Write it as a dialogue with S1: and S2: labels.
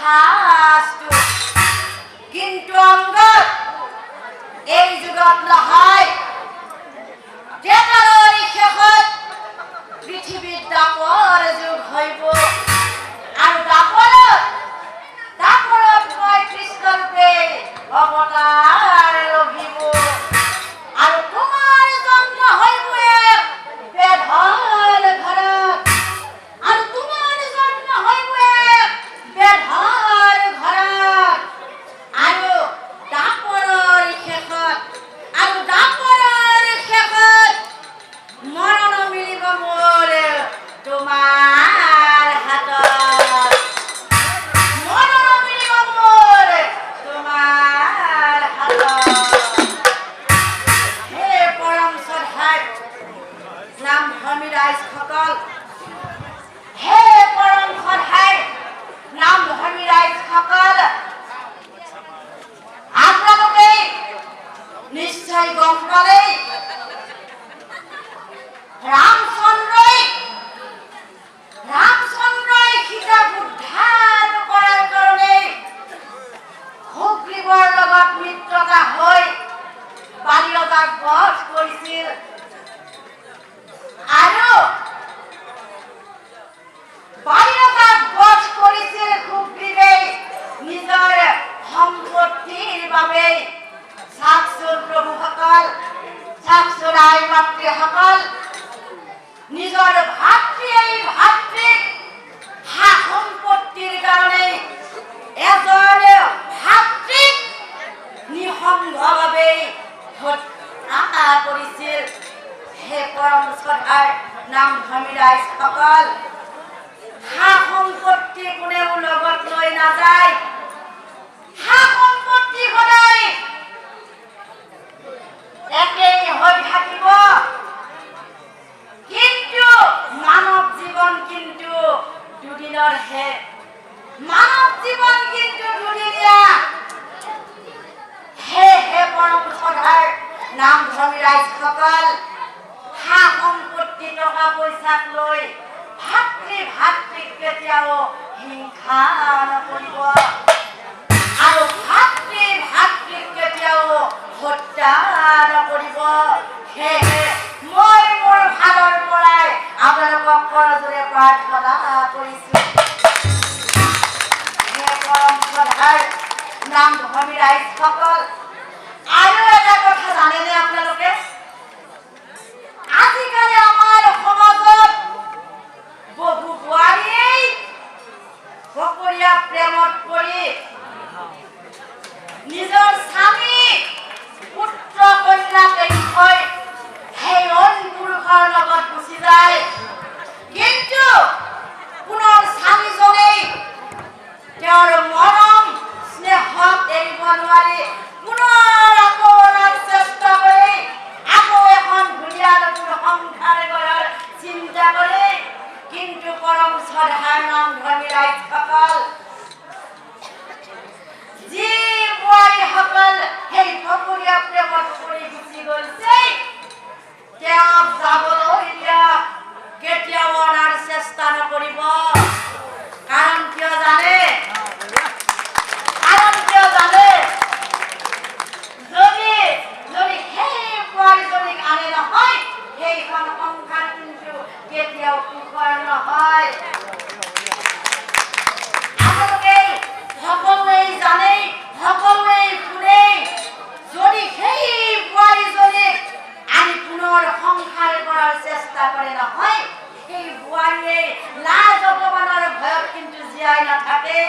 S1: তথাস্তু কিন্তু অঙ্গত এই যুগত নহয় কেতাৰৰ শেষত পৃথিৱীত দাপৰ যুগ হইব আৰু দাপৰত মই কৃষ্ণৰূপে অৱতাৰ লভিব আৰু তোমাৰ জন্ম হইব এক বেধৰ ঘৰত আৰু তোমাৰ জন্ম হইব এক বেধৰ ঘৰত আৰু দাপৰৰ শেষত মৰণ মিলিব মোৰ তোমাৰ হাতত মৰণ মিলিব মোৰ তোমাৰ হাতত হে পৰম শ্ৰদ্ধাৰ নাম ধৰ্মী ৰাইজসকল হে পৰম শ্ৰদ্ধাৰ নাম ধৰ্মী ৰাইজসকল আপোনালোকে নিশ্চয় গম পালে ৰামচন্দ্ৰই সীতাক উদ্ধাৰ কৰাৰ কাৰণে সুগ্ৰীৱৰ লগত মিত্ৰতা হৈ বালিয়তাক বধ কৰিছিল আৰু বালিয়তাক বধ কৰিছিল সুগ্ৰীৱে নিজৰ সম্পত্তিৰ বাবে চাকচোন প্ৰভুসকল চাকচোন আই মাতৃসকল নিজৰ ভাতৃক হা সম্পত্তিৰ কাৰণে এজন ভাতৃক নিঃসংগভাৱে হত্যা কৰিছিল হে পৰম শ্ৰদ্ধাৰ নাম ধৰ্মী ৰাইজসকল হা সম্পত্তি কোনেও লগত লৈ নাযায় হা সম্পত্তি সদায় একেই হৈ থাকিব কিন্তু মানৱ জীৱন কিন্তু দুদিনৰ হে মানৱ জীৱন কিন্তু দুদিনীয়া হে পৰম শ্ৰদ্ধাৰ নাম ধৰ্মী ৰাইজসকল হা সম্পত্তি টকা পইচাক লৈ ভাতৃক কেতিয়াও হিংসা নকৰিব আৰু ভাতৃক কেতিয়াও হত্যা নকৰিব সেয়েহে মই মোৰ ভালৰ পৰাই আপোনালোকক কৰজোৰে প্ৰাৰ্থনা কৰিছো হে পৰম শ্ৰদ্ধাৰ নাম ধৰ্মী ৰাইজসকল আৰু এটা কথা জানেনে আপোনালোকে আজিকালি আমাৰ সমাজত বহু বোৱাৰীয়ে সকৰীয়া প্ৰেমত পৰি নিজৰ স্বামী পুত্ৰ কন্যাক এৰি থৈ সেই অইন পুৰুষৰ লগত গুচি যায় কিন্তু পুনৰ স্বামীজনেই তেওঁৰ মৰম স্নেহক এৰিব নোৱাৰি পুনৰ আকৌ চেষ্টা কৰি আকৌ এখন ধুনীয়া নতুন সংসাৰ গঢ়াৰ চিন্তা কৰে কিন্তু পৰম শ্ৰদ্ধাৰ নাম ধৰ্মী ৰাইজসকল যি বোৱাৰীসকল সেই সকৰীয়া প্ৰেমত পৰি গুচি গৈছে তেওঁক যাবলৈ কেতিয়াও অনাৰ চেষ্টা নকৰিব কাৰণ কিয় জানে যদি সেই বোৱাৰীজনীক আনে নহয় সেইখন সংসাৰ কিন্তু কেতিয়াও সুখৰ নহয় আপোনালোকে সকলোৱে জানে সকলোৱে শুনে যদি সেই বোৱাৰীজনীক আনি পুনৰ সংসাৰ কৰাৰ চেষ্টা কৰে নহয় সেই বোৱাৰীয়ে লাজ অপমানৰ ভয়ত কিন্তু জীয়াই নাথাকে